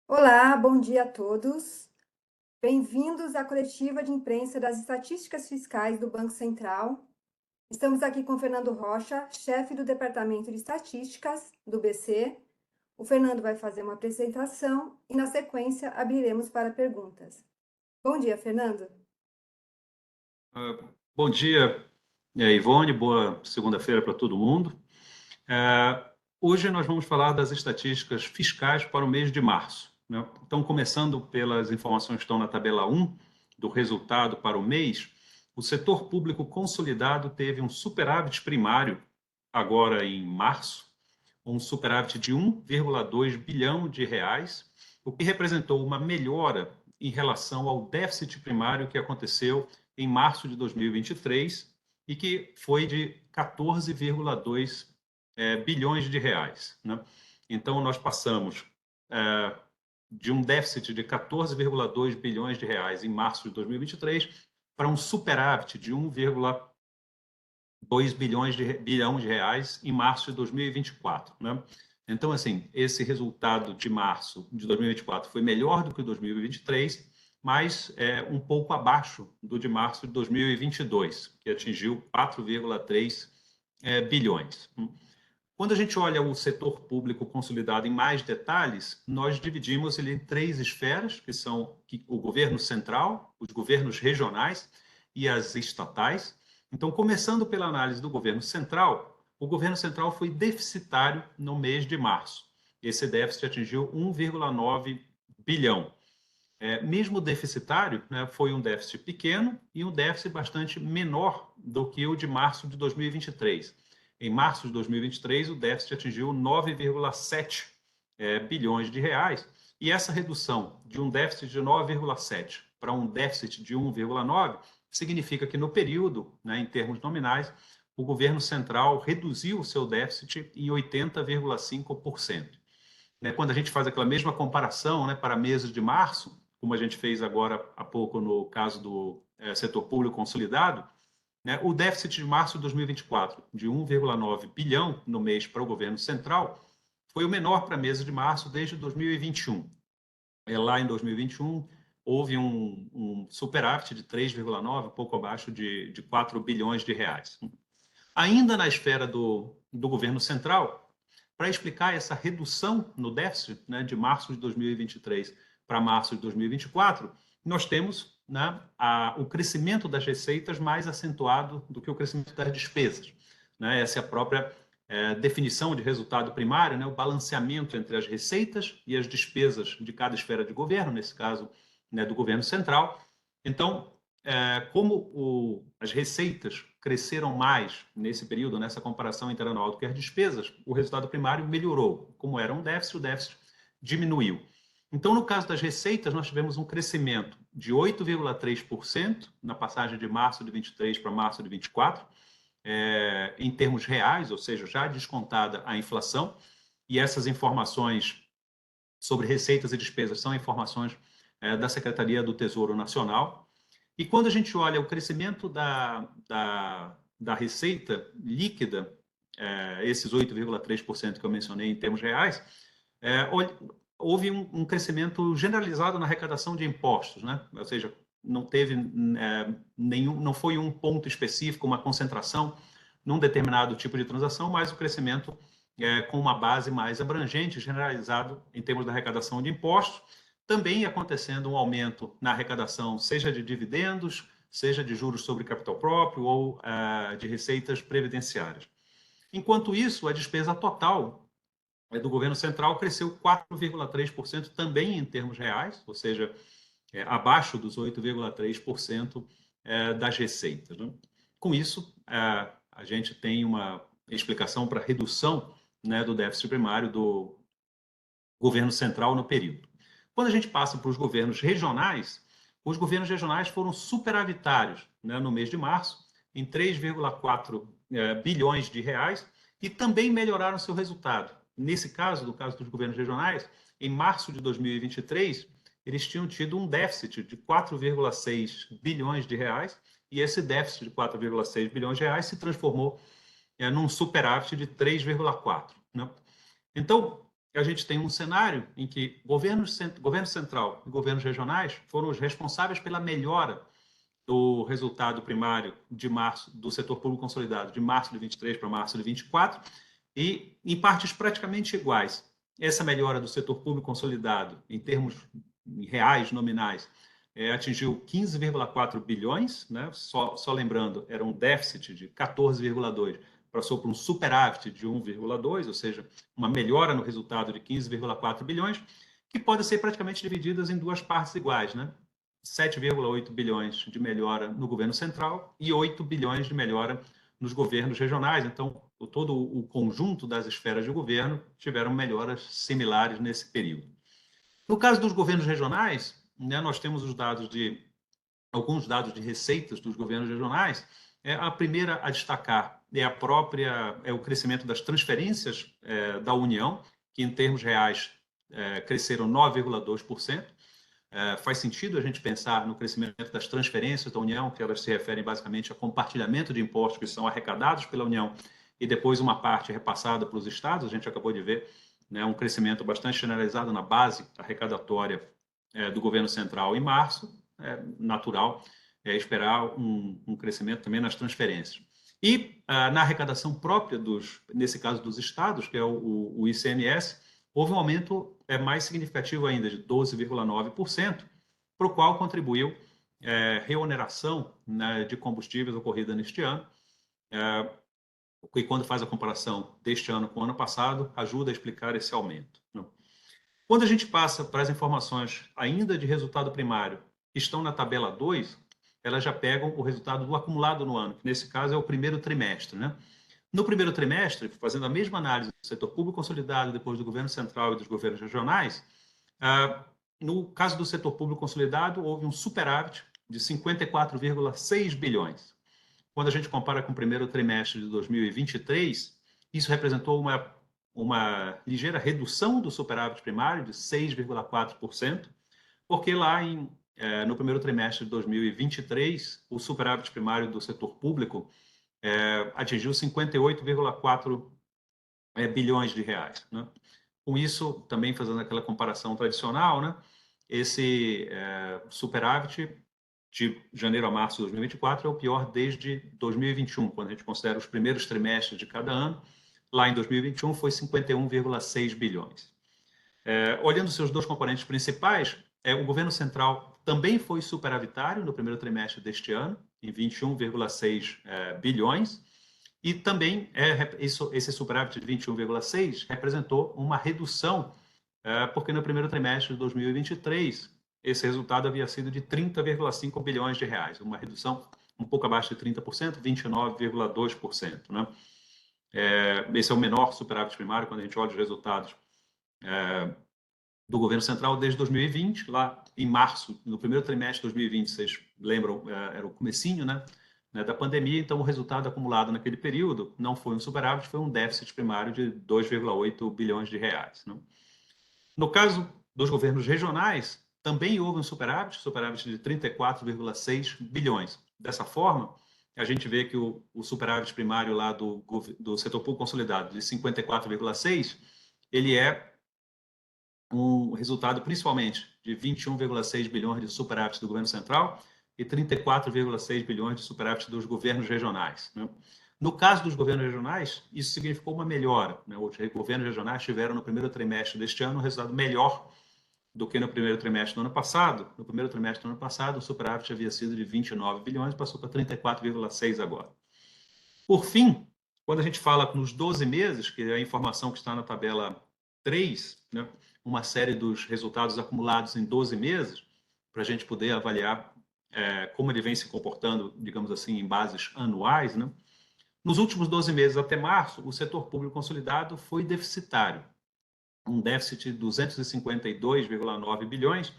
Olá, bom dia a todos. Bem-vindos à coletiva de imprensa das estatísticas fiscais do Banco Central. Estamos aqui com Fernando Rocha, chefe do Departamento de Estatísticas do BC. O Fernando vai fazer uma apresentação e, na sequência, abriremos para perguntas. Bom dia, Fernando. Bom dia, Ivone. Boa segunda-feira para todo mundo. Hoje nós vamos falar das estatísticas fiscais para o mês de março, né? Então, começando pelas informações que estão na tabela 1 do resultado para o mês, o setor público consolidado teve um superávit primário agora em março, um superávit de 1,2 bilhão de reais, o que representou uma melhora em relação ao déficit primário que aconteceu em março de 2023 e que foi de 14,2 bilhões de reais, né? Então, nós passamos de um déficit de 14,2 bilhões de reais em março de 2023 para um superávit de 1,2 bilhão de reais em março de 2024, né? Então, assim, esse resultado de março de 2024 foi melhor do que o 2023, mas um pouco abaixo do de março de 2022, que atingiu 4,3 bilhões. Quando a gente olha o setor público consolidado em mais detalhes, nós dividimos ele em três esferas, que são o governo central, os governos regionais e as estatais. Então, começando pela análise do governo central, o governo central foi deficitário no mês de março. Esse déficit atingiu 1,9 bilhão. Mesmo deficitário, né, foi um déficit pequeno e um déficit bastante menor do que o de março de 2023. Em março de 2023, o déficit atingiu 9,7 bilhões de reais, e essa redução de um déficit de 9,7 para um déficit de 1,9 significa que no período, né, em termos nominais, o governo central reduziu o seu déficit em 80,5%. Quando a gente faz aquela mesma comparação, né, para meses de março, como a gente fez agora há pouco no caso do setor público consolidado, né, o déficit de março de 2024, de 1,9 bilhão no mês para o governo central, foi o menor para meses de março desde 2021. Lá em 2021, houve um superávit de 3,9, um pouco abaixo de 4 bilhões de reais. Ainda na esfera do governo central, para explicar essa redução no déficit, né, de março de 2023 para março de 2024, nós temos, né, o crescimento das receitas mais acentuado do que o crescimento das despesas, né? Essa é a própria definição de resultado primário, né, o balanceamento entre as receitas e as despesas de cada esfera de governo, nesse caso, né, do governo central. Então, como as receitas cresceram mais nesse período, nessa comparação interanual, do que as despesas, o resultado primário melhorou. Como era um déficit, o déficit diminuiu. Então, no caso das receitas, nós tivemos um crescimento de 8,3% na passagem de março de 23 para março de 24, em termos reais, ou seja, já descontada a inflação, e essas informações sobre receitas e despesas são informações da Secretaria do Tesouro Nacional. E quando a gente olha o crescimento da receita líquida, esses 8,3% que eu mencionei em termos reais, houve um crescimento generalizado na arrecadação de impostos, né? Ou seja, não teve não foi um ponto específico, uma concentração num determinado tipo de transação, mas o crescimento com uma base mais abrangente, generalizado em termos da arrecadação de impostos, também acontecendo um aumento na arrecadação, seja de dividendos, seja de juros sobre capital próprio ou de receitas previdenciárias. Enquanto isso, a despesa total do governo central cresceu 4,3% também em termos reais, ou seja, abaixo dos 8,3% das receitas, né? Com isso, a gente tem uma explicação para a redução, né, do déficit primário do governo central no período. Quando a gente passa para os governos regionais foram superavitários, né, no mês de março, em 3,4 bilhões de reais, e também melhoraram seu resultado. Nesse caso, no caso dos governos regionais, em março de 2023, eles tinham tido um déficit de 4,6 bilhões de reais, e esse déficit de 4,6 bilhões de reais se transformou num superávit de 3,4, né? Então, a gente tem um cenário em que governo central e governos regionais foram os responsáveis pela melhora do resultado primário de março do setor público consolidado de março de 23 para março de 24 e em partes praticamente iguais. Essa melhora do setor público consolidado em termos reais nominais atingiu 15,4 bilhões, né? Só lembrando, era um déficit de 14,2, passou por um superávit de 1,2, ou seja, uma melhora no resultado de 15,4 bilhões, que pode ser praticamente divididas em duas partes iguais, né? 7,8 bilhões de melhora no governo central e 8 bilhões de melhora nos governos regionais. Então, todo o conjunto das esferas de governo tiveram melhoras similares nesse período. No caso dos governos regionais, né, nós temos alguns dados de receitas dos governos regionais. A primeira a destacar é o crescimento das transferências da União, que em termos reais cresceram 9,2%. Faz sentido a gente pensar no crescimento das transferências da União, que elas se referem basicamente a compartilhamento de impostos que são arrecadados pela União e depois uma parte repassada para os estados. A gente acabou de ver, né, um crescimento bastante generalizado na base arrecadatória do governo central em março. É natural esperar um crescimento também nas transferências. E na arrecadação própria, nesse caso dos estados, que é o ICMS, houve um aumento mais significativo ainda, de 12,9%, para o qual contribuiu reoneração, né, de combustíveis ocorrida neste ano, e quando faz a comparação deste ano com o ano passado, ajuda a explicar esse aumento. Quando a gente passa para as informações ainda de resultado primário, que estão na tabela 2, elas já pegam o resultado do acumulado no ano, que nesse caso é o primeiro trimestre, né? No primeiro trimestre, fazendo a mesma análise do setor público consolidado, depois do governo central e dos governos regionais, no caso do setor público consolidado, houve um superávit de 54,6 bilhões. Quando a gente compara com o primeiro trimestre de 2023, isso representou uma ligeira redução do superávit primário de 6,4%, porque lá no primeiro trimestre de 2023, o superávit primário do setor público atingiu 58,4 bilhões de reais, né? Com isso, também fazendo aquela comparação tradicional, né, esse superávit de janeiro a março de 2024 é o pior desde 2021, quando a gente considera os primeiros trimestres de cada ano. Lá em 2021 foi 51,6 bilhões. Olhando seus dois componentes principais, o governo central também foi superavitário no primeiro trimestre deste ano, em 21,6 bilhões, e também esse superávit de 21,6 representou uma redução, porque no primeiro trimestre de 2023 esse resultado havia sido de 30,5 bilhões de reais, uma redução um pouco abaixo de 30%, 29,2%, né? Esse é o menor superávit primário quando a gente olha os resultados do governo central desde 2020, lá em março, no primeiro trimestre de 2020, vocês lembram, era o comecinho, né, da pandemia, então o resultado acumulado naquele período não foi um superávit, foi um déficit primário de 2,8 bilhões de reais. Né? No caso dos governos regionais, também houve um superávit de 34,6 bilhões. Dessa forma, a gente vê que o superávit primário lá do setor público consolidado de 54,6, ele é um resultado principalmente de 21,6 bilhões de superávit do governo central e 34,6 bilhões de superávit dos governos regionais. Né? No caso dos governos regionais, isso significou uma melhora. Né? Os governos regionais tiveram no primeiro trimestre deste ano um resultado melhor do que no primeiro trimestre do ano passado. No primeiro trimestre do ano passado, o superávit havia sido de 29 bilhões, passou para 34,6 agora. Por fim, quando a gente fala nos 12 meses, que é a informação que está na tabela 3, né, uma série dos resultados acumulados em 12 meses, para a gente poder avaliar como ele vem se comportando, digamos assim, em bases anuais, né? Nos últimos 12 meses até março, o setor público consolidado foi deficitário, um déficit de 252,9 bilhões,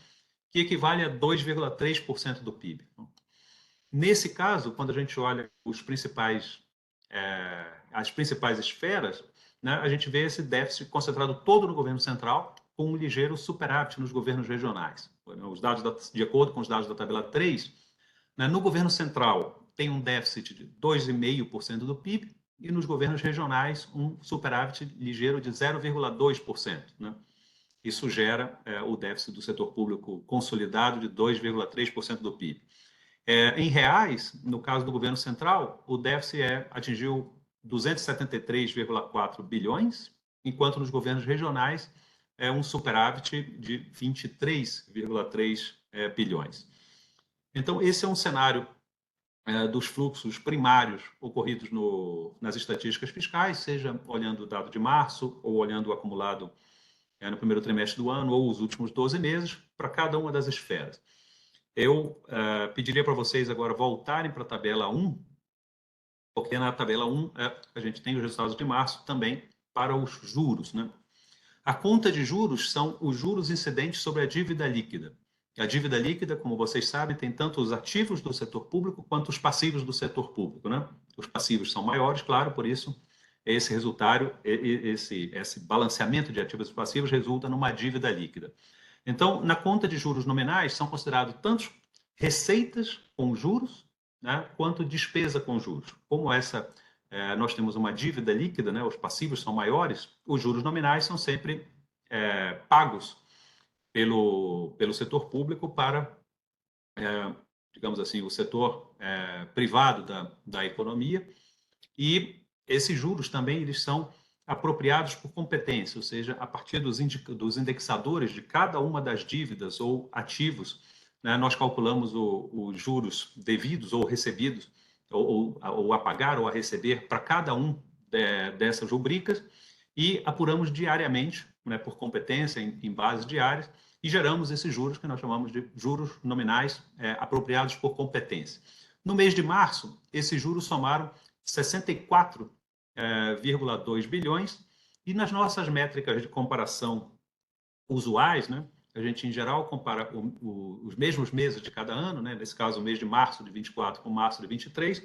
que equivale a 2,3% do PIB. Nesse caso, quando a gente olha as principais esferas, né, a gente vê esse déficit concentrado todo no governo central, com um ligeiro superávit nos governos regionais. De acordo com os dados da tabela 3, né, no governo central tem um déficit de 2,5% do PIB, e nos governos regionais um superávit ligeiro de 0,2%, né? Isso gera o déficit do setor público consolidado de 2,3% do PIB. Em reais, no caso do governo central, o déficit atingiu 273,4 bilhões, enquanto nos governos regionais é um superávit de 23,3 bilhões. Então, esse é um cenário dos fluxos primários ocorridos nas estatísticas fiscais, seja olhando o dado de março ou olhando o acumulado no primeiro trimestre do ano ou os últimos 12 meses, para cada uma das esferas. Eu pediria para vocês agora voltarem para a tabela 1, porque na tabela 1 a gente tem os resultados de março também para os juros, né? A conta de juros são os juros incidentes sobre a dívida líquida. A dívida líquida, como vocês sabem, tem tanto os ativos do setor público quanto os passivos do setor público, né? Os passivos são maiores, claro, por isso esse resultado, esse balanceamento de ativos e passivos resulta numa dívida líquida. Então, na conta de juros nominais, são considerados tanto receitas com juros, né, quanto despesa com juros. Como nós temos uma dívida líquida, né, os passivos são maiores, os juros nominais são sempre pagos pelo setor público para, digamos assim, o setor privado da economia. E esses juros também eles são apropriados por competência, ou seja, a partir dos indexadores de cada uma das dívidas ou ativos, né, nós calculamos os juros devidos ou recebidos, ou a pagar ou a receber para cada um dessas rubricas e apuramos diariamente, né, por competência, em bases diárias, e geramos esses juros que nós chamamos de juros nominais apropriados por competência. No mês de março, esses juros somaram 64,2 bilhões, e nas nossas métricas de comparação usuais, né, a gente, em geral, compara os mesmos meses de cada ano, né, nesse caso, o mês de março de 24 com março de 23,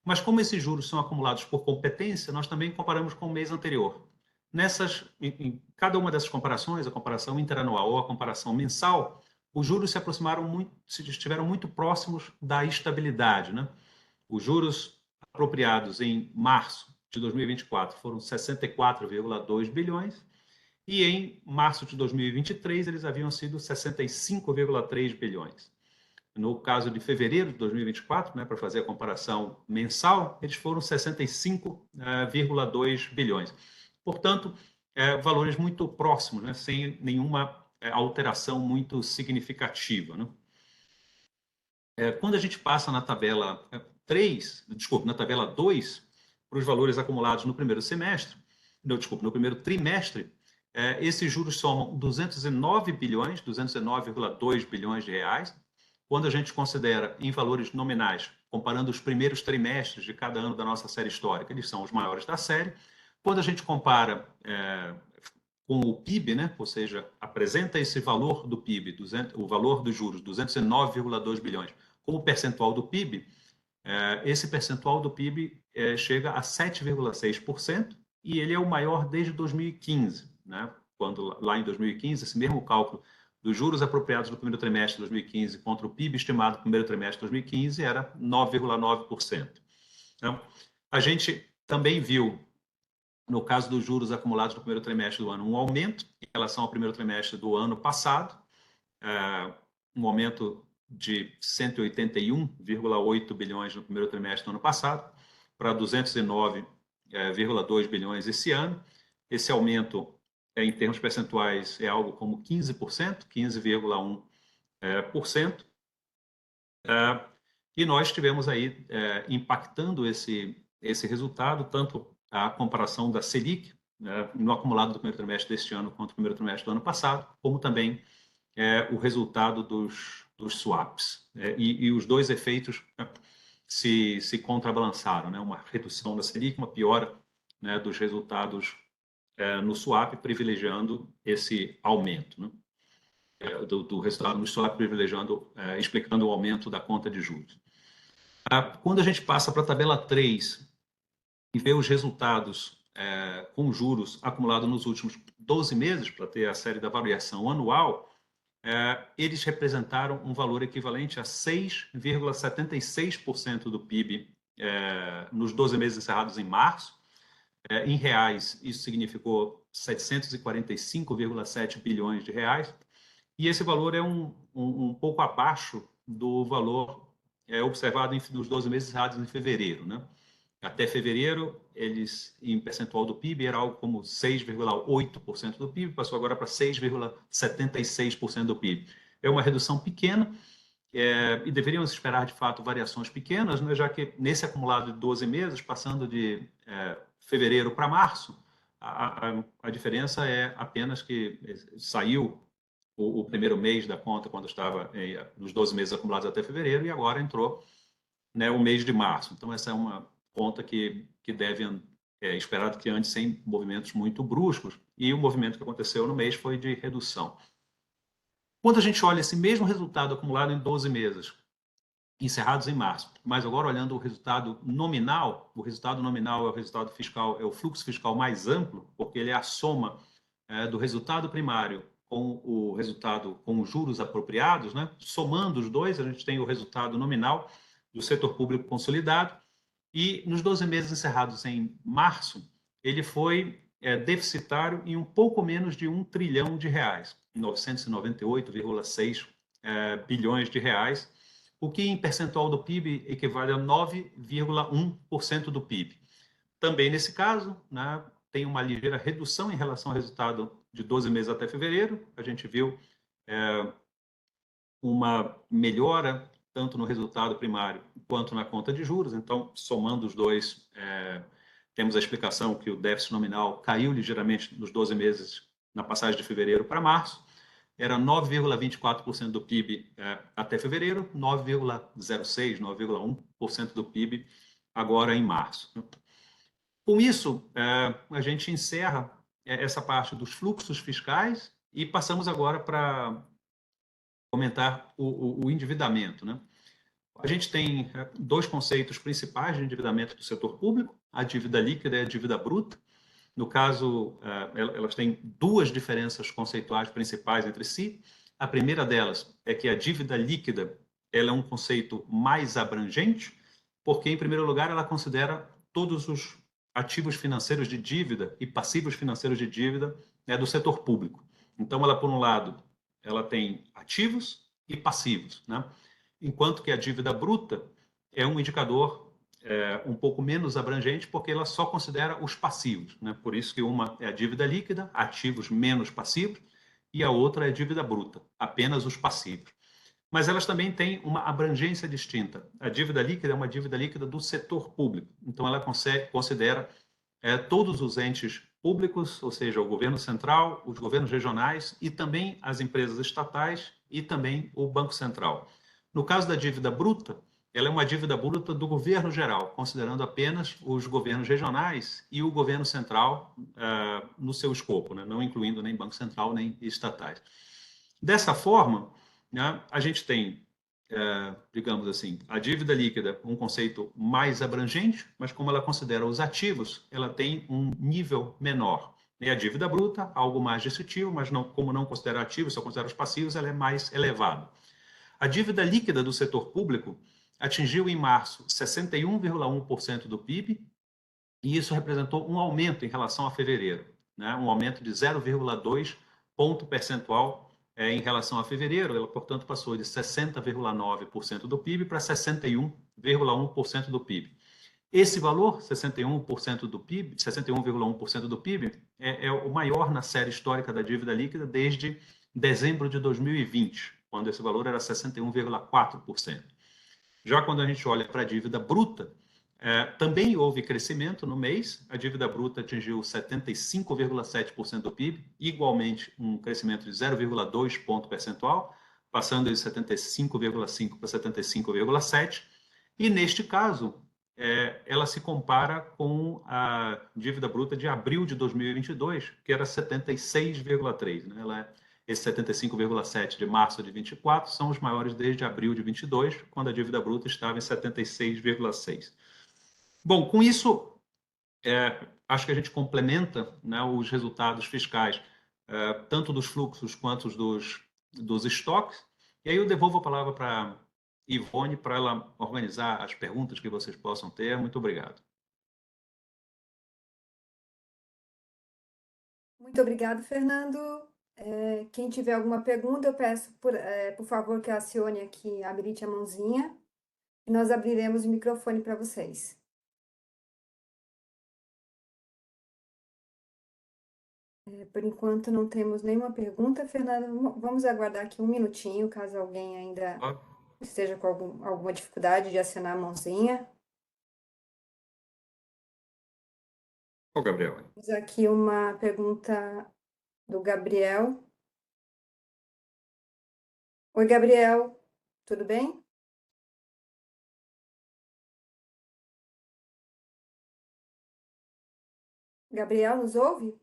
mas como esses juros são acumulados por competência, nós também comparamos com o mês anterior. Em cada uma dessas comparações, a comparação interanual ou a comparação mensal, os juros estiveram muito próximos da estabilidade, né? Os juros apropriados em março de 2024 foram 64,2 bilhões e em março de 2023 eles haviam sido 65,3 bilhões. No caso de fevereiro de 2024, né, para fazer a comparação mensal, eles foram 65,2 bilhões. Portanto, valores muito próximos, né, sem nenhuma alteração muito significativa, né? Quando a gente passa na tabela 2, para os valores acumulados no primeiro semestre, no primeiro trimestre, esses juros somam 209,2 bilhões de reais. Quando a gente considera em valores nominais, comparando os primeiros trimestres de cada ano da nossa série histórica, eles são os maiores da série. Quando a gente compara com o PIB, né, ou seja, apresenta esse valor do PIB, o valor dos juros, 209,2 bilhões, como percentual do PIB, esse percentual do PIB chega a 7,6%, e ele é o maior desde 2015, né? Quando lá em 2015, esse mesmo cálculo dos juros apropriados no primeiro trimestre de 2015 contra o PIB estimado no primeiro trimestre de 2015 era 9,9%. Então, a gente também viu, no caso dos juros acumulados no primeiro trimestre do ano, um aumento em relação ao primeiro trimestre do ano passado, um aumento de 181,8 bilhões no primeiro trimestre do ano passado para 209,2 bilhões esse ano. Esse aumento, em termos percentuais, é algo como 15%, 15,1%. E nós tivemos aí impactando esse resultado, tanto a comparação da Selic, no acumulado do primeiro trimestre deste ano contra o primeiro trimestre do ano passado, como também o resultado dos swaps. E os dois efeitos se contrabalançaram, né? Uma redução da Selic, uma piora, né, dos resultados no swap, privilegiando esse aumento, né? Do resultado no swap, explicando o aumento da conta de juros. Quando a gente passa para a tabela 3 e vê os resultados com juros acumulados nos últimos 12 meses, para ter a série da variação anual, eles representaram um valor equivalente a 6,76% do PIB nos 12 meses encerrados em março. Em reais, isso significou 745,7 bilhões de reais, e esse valor é um pouco abaixo do valor observado nos 12 meses encerrados em fevereiro, né? Até fevereiro, eles, em percentual do PIB, era algo como 6,8% do PIB, passou agora para 6,76% do PIB. É uma redução pequena, e deveríamos esperar, de fato, variações pequenas, né, já que nesse acumulado de 12 meses, passando de fevereiro para março, a diferença é apenas que saiu o primeiro mês da conta quando estava nos 12 meses acumulados até fevereiro, e agora entrou, né, o mês de março. Então, essa é uma conta que deve esperado que ande sem movimentos muito bruscos, e o movimento que aconteceu no mês foi de redução. Quando a gente olha esse mesmo resultado acumulado em 12 meses, encerrados em março, mas agora olhando o resultado nominal é o resultado fiscal, é o fluxo fiscal mais amplo, porque ele é a soma do resultado primário com o resultado com os juros apropriados, né? Somando os dois, a gente tem o resultado nominal do setor público consolidado, e nos 12 meses encerrados em março, ele foi deficitário em um pouco menos de R$ 1 trilhão, 998,6 bilhões de reais, o que em percentual do PIB equivale a 9,1% do PIB. Também nesse caso, né, tem uma ligeira redução em relação ao resultado de 12 meses até fevereiro. A gente viu uma melhora tanto no resultado primário quanto na conta de juros. Então, somando os dois, temos a explicação que o déficit nominal caiu ligeiramente nos 12 meses na passagem de fevereiro para março. Era 9,24% do PIB até fevereiro, 9,06%, 9,1% do PIB agora em março. Com isso, a gente encerra essa parte dos fluxos fiscais e passamos agora para comentar o endividamento, né? A gente tem dois conceitos principais de endividamento do setor público: a dívida líquida e a dívida bruta. No caso, elas têm duas diferenças conceituais principais entre si. A primeira delas é que a dívida líquida ela é um conceito mais abrangente, porque, em primeiro lugar, ela considera todos os ativos financeiros de dívida e passivos financeiros de dívida do setor público. Então, ela, por um lado, ela tem ativos e passivos, né? Enquanto que a dívida bruta é um indicador um pouco menos abrangente, porque ela só considera os passivos, né? Por isso que uma é a dívida líquida, ativos menos passivos, e a outra é a dívida bruta, apenas os passivos. Mas elas também têm uma abrangência distinta. A dívida líquida é uma dívida líquida do setor público, então ela considera todos os entes públicos, ou seja, o governo central, os governos regionais e também as empresas estatais e também o Banco Central. No caso da dívida bruta, ela é uma dívida bruta do governo geral, considerando apenas os governos regionais e o governo central no seu escopo, né? Não incluindo nem Banco Central nem estatais. Dessa forma, né, a gente tem, digamos assim, a dívida líquida, um conceito mais abrangente, mas como ela considera os ativos, ela tem um nível menor. E a dívida bruta, algo mais restritivo, mas não, como não considera ativos, só considera os passivos, ela é mais elevada. A dívida líquida do setor público atingiu em março 61,1% do PIB, e isso representou um aumento em relação a fevereiro, né? Um aumento de 0,2 ponto percentual em relação a fevereiro. Ela, portanto, passou de 60,9% do PIB para 61,1% do PIB. Esse valor, 61% do PIB, 61,1% do PIB, é o maior na série histórica da dívida líquida desde dezembro de 2020, quando esse valor era 61,4%. Já quando a gente olha para a dívida bruta, também houve crescimento no mês. A dívida bruta atingiu 75,7% do PIB, igualmente um crescimento de 0,2 ponto percentual, passando de 75,5% para 75,7%. E, neste caso, ela se compara com a dívida bruta de abril de 2022, que era 76,3%, né? Esse 75,7% de março de 24 são os maiores desde abril de 22, quando a dívida bruta estava em 76,6%. Bom, com isso, acho que a gente complementa, né, os resultados fiscais, tanto dos fluxos quanto dos estoques. E aí eu devolvo a palavra para Ivone para ela organizar as perguntas que vocês possam ter. Muito obrigado. Muito obrigado, Fernando. Quem tiver alguma pergunta, eu peço, por favor, que a Cione aqui habilite a mãozinha e nós abriremos o microfone para vocês. Por enquanto, não temos nenhuma pergunta, Fernando. Vamos aguardar aqui um minutinho, caso alguém ainda esteja com alguma dificuldade de acionar a mãozinha. Ô, Gabriel. Temos aqui uma pergunta do Gabriel. Oi, Gabriel, tudo bem? Gabriel, nos ouve?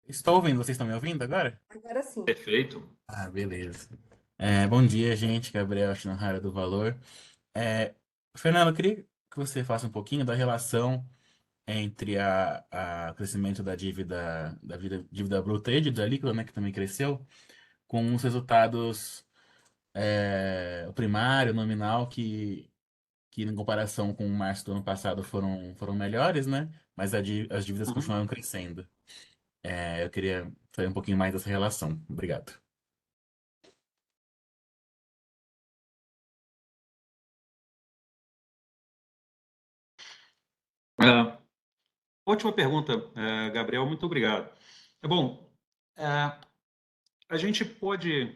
Estou ouvindo, vocês estão me ouvindo agora? Agora sim. Perfeito. Ah, beleza. Bom dia, gente. Gabriel Schnarrara do Valor. Fernando, eu queria que você faça um pouquinho da relação entre a crescimento da dívida bruta e dívida líquida, né, que também cresceu, com os resultados, o primário, nominal, que em comparação com o março do ano passado foram melhores, né? Mas as dívidas continuaram crescendo. Eu queria saber um pouquinho mais dessa relação. Obrigado. Ótima pergunta, Gabriel. Muito obrigado. Bom, a gente pode...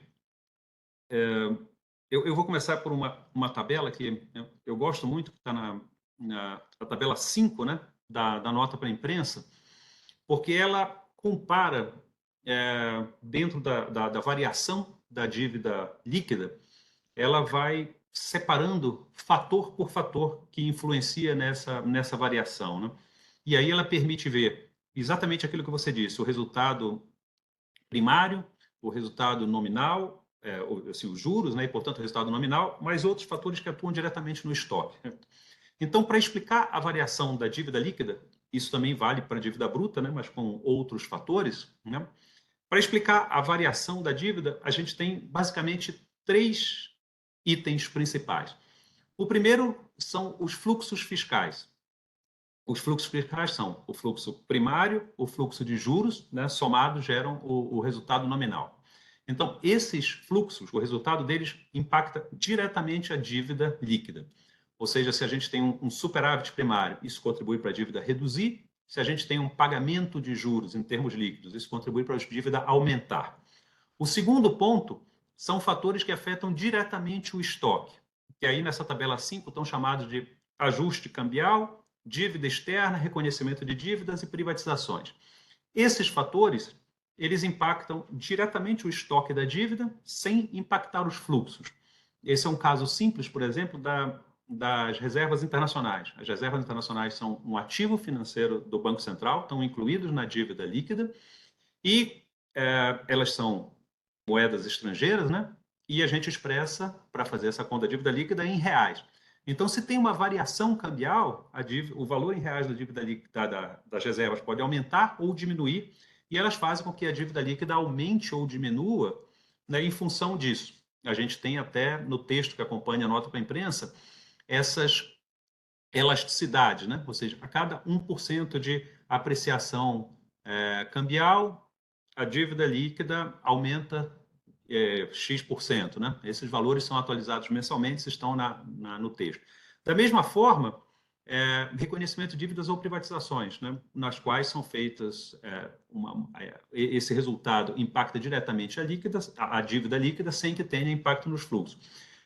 Eu vou começar por uma tabela que eu gosto muito, que está na tabela 5, né, da nota para a imprensa, porque ela compara, dentro da variação da dívida líquida, ela vai separando fator por fator que influencia nessa variação, né? E aí ela permite ver exatamente aquilo que você disse, o resultado primário, o resultado nominal, assim, os juros, né, e, portanto, o resultado nominal, mas outros fatores que atuam diretamente no estoque. Então, para explicar a variação da dívida líquida, isso também vale para a dívida bruta, né, mas com outros fatores, né? Para explicar a variação da dívida, a gente tem basicamente 3 itens principais. O primeiro são os fluxos fiscais. Os fluxos fiscais são o fluxo primário, o fluxo de juros, né, somados geram o resultado nominal. Então, esses fluxos, o resultado deles impacta diretamente a dívida líquida. Ou seja, se a gente tem um superávit primário, isso contribui para a dívida reduzir. Se a gente tem um pagamento de juros em termos líquidos, isso contribui para a dívida aumentar. O segundo ponto são fatores que afetam diretamente o estoque, que aí nessa tabela 5 estão chamados de ajuste cambial, dívida externa, reconhecimento de dívidas e privatizações. Esses fatores, eles impactam diretamente o estoque da dívida sem impactar os fluxos. Esse é um caso simples, por exemplo, das reservas internacionais. As reservas internacionais são um ativo financeiro do Banco Central, estão incluídos na dívida líquida e elas são moedas estrangeiras, né? E a gente expressa, para fazer essa conta da dívida líquida, em reais. Então, se tem uma variação cambial, o valor em reais da dívida líquida das reservas pode aumentar ou diminuir, e elas fazem com que a dívida líquida aumente ou diminua, né, em função disso. A gente tem até, no texto que acompanha a nota para a imprensa, essas elasticidades, né? Ou seja, a cada 1% de apreciação cambial, a dívida líquida aumenta X%, né? Esses valores são atualizados mensalmente, estão no texto. Da mesma forma, reconhecimento de dívidas ou privatizações, né? Nas quais são feitas, esse resultado impacta diretamente a dívida líquida sem que tenha impacto nos fluxos.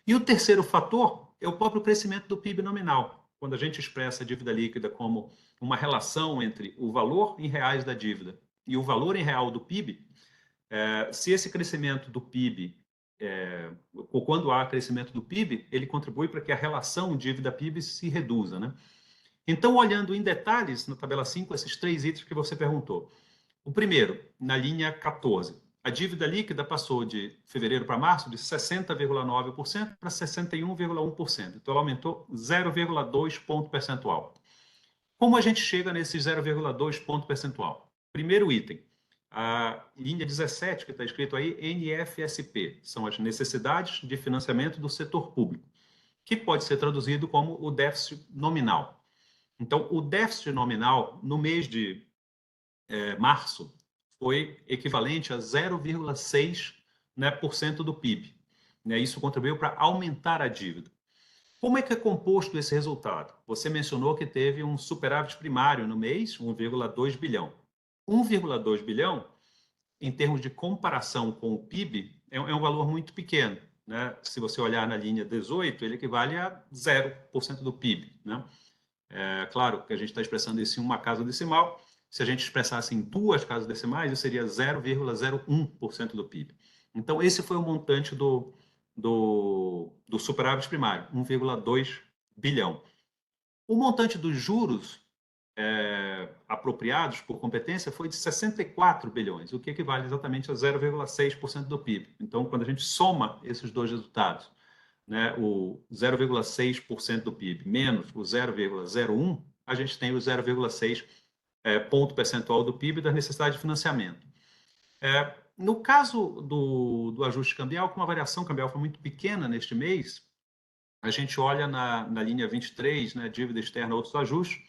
E o terceiro fator é o próprio crescimento do PIB nominal. Quando a gente expressa a dívida líquida como uma relação entre o valor em reais da dívida e o valor em real do PIB, se esse crescimento do PIB, ou quando há crescimento do PIB, ele contribui para que a relação dívida-PIB se reduza, né? Então, olhando em detalhes na tabela 5, esses 3 itens que você perguntou. O primeiro, na linha 14, a dívida líquida passou de fevereiro para março de 60,9% para 61,1%. Então, ela aumentou 0,2 ponto percentual. Como a gente chega nesse 0,2 ponto percentual? Primeiro item, a linha 17, que está escrito aí, NFSP, são as necessidades de financiamento do setor público. que pode ser traduzido como o déficit nominal. Então, o déficit nominal no mês de março foi equivalente a 0,6%, né, por cento do PIB. Né? Isso contribuiu para aumentar a dívida. Como é que é composto esse resultado? Você mencionou que teve um superávit primário no mês, 1,2 bilhão. 1,2 bilhão, em termos de comparação com o PIB, é um valor muito pequeno. Né? Se você olhar na linha 18, ele equivale a 0% do PIB. Né? É claro que a gente está expressando isso em uma casa decimal. Se a gente expressasse em duas casas decimais, isso seria 0,01% do PIB. Então, esse foi o montante do superávit primário, 1,2 bilhão. O montante dos juros apropriados por competência foi de 64 bilhões, o que equivale exatamente a 0,6% do PIB. Então, quando a gente soma esses dois resultados, né, o 0,6% do PIB menos o 0,01, a gente tem o 0,6 ponto percentual do PIB da necessidade de financiamento. No caso do ajuste cambial, como a variação cambial foi muito pequena neste mês, a gente olha na linha 23, né, dívida externa, outros ajustes,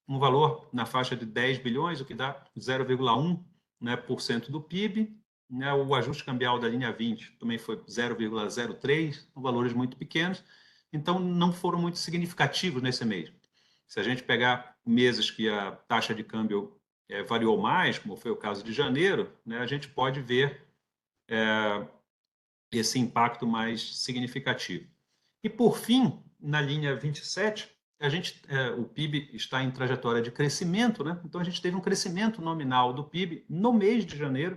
um valor na faixa de 10 bilhões, o que dá 0,1%, né, por cento do PIB. Né, o ajuste cambial da linha 20 também foi 0,03%, valores muito pequenos, então não foram muito significativos nesse mês. Se a gente pegar meses que a taxa de câmbio variou mais, como foi o caso de janeiro, né, a gente pode ver esse impacto mais significativo. E, por fim, na linha 27, o PIB está em trajetória de crescimento, né? Então, a gente teve um crescimento nominal do PIB no mês de janeiro,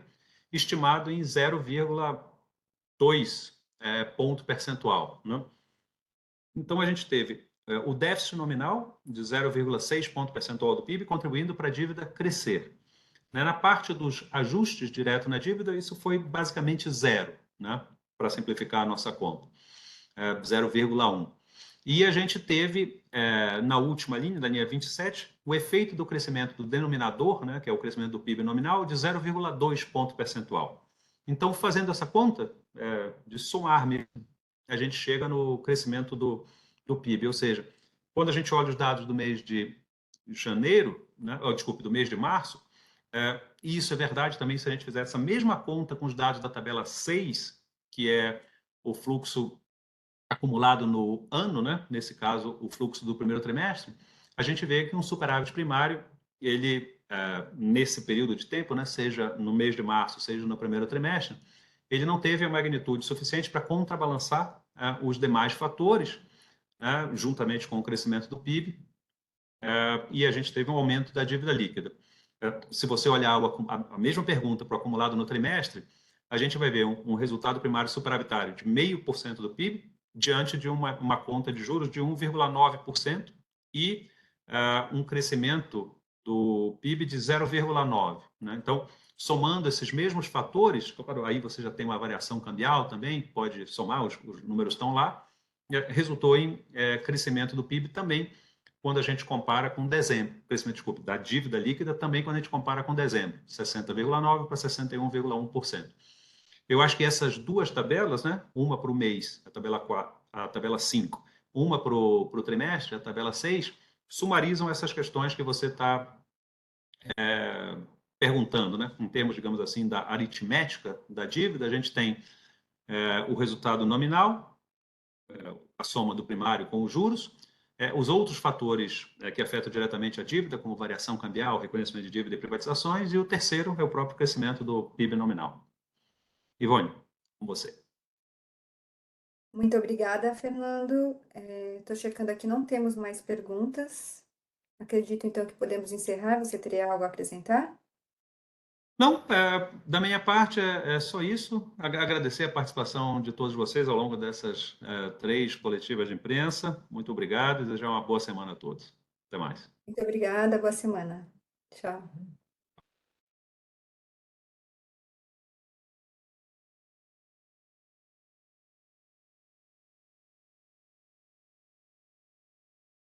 estimado em 0,2 ponto percentual. Né? Então, a gente teve o déficit nominal de 0,6 ponto percentual do PIB, contribuindo para a dívida crescer. Né? Na parte dos ajustes direto na dívida, isso foi basicamente zero, né? Para simplificar a nossa conta, 0,1. E a gente teve, na última linha, da linha 27, o efeito do crescimento do denominador, né, que é o crescimento do PIB nominal, de 0,2 ponto percentual. Então, fazendo essa conta, de somar mesmo, a gente chega no crescimento do PIB. Ou seja, quando a gente olha os dados do mês de janeiro, né, do mês de março, e isso é verdade também se a gente fizer essa mesma conta com os dados da tabela 6, que é o fluxo acumulado no ano, né? Nesse caso, o fluxo do primeiro trimestre, a gente vê que um superávit primário, ele, nesse período de tempo, né, seja no mês de março, seja no primeiro trimestre, ele não teve a magnitude suficiente para contrabalançar os demais fatores, né, juntamente com o crescimento do PIB, e a gente teve um aumento da dívida líquida. Se você olhar a mesma pergunta para o acumulado no trimestre, a gente vai ver um resultado primário superavitário de 0,5% do PIB, diante de uma conta de juros de 1,9% e um crescimento do PIB de 0,9%. Né? Então, somando esses mesmos fatores, claro, aí você já tem uma variação cambial também, pode somar, os números estão lá, resultou em crescimento do PIB também, quando a gente compara com dezembro, crescimento, desculpa, da dívida líquida também quando a gente compara com dezembro, 60,9% para 61,1%. Eu acho que essas duas tabelas, né, uma para o mês, a tabela 4, a tabela 5, uma para o trimestre, a tabela 6, sumarizam essas questões que você está perguntando. Né? Em termos, digamos assim, da aritmética da dívida, a gente tem o resultado nominal, a soma do primário com os juros, os outros fatores que afetam diretamente a dívida, como variação cambial, reconhecimento de dívida e privatizações, e o terceiro é o próprio crescimento do PIB nominal. Ivone, com você. Muito obrigada, Fernando. Estou checando aqui, não temos mais perguntas. Acredito, então, que podemos encerrar. Você teria algo a acrescentar? Não, da minha parte é só isso. Agradecer a participação de todos vocês ao longo dessas 3 coletivas de imprensa. Muito obrigado e desejar uma boa semana a todos. Até mais. Muito obrigada, boa semana. Tchau.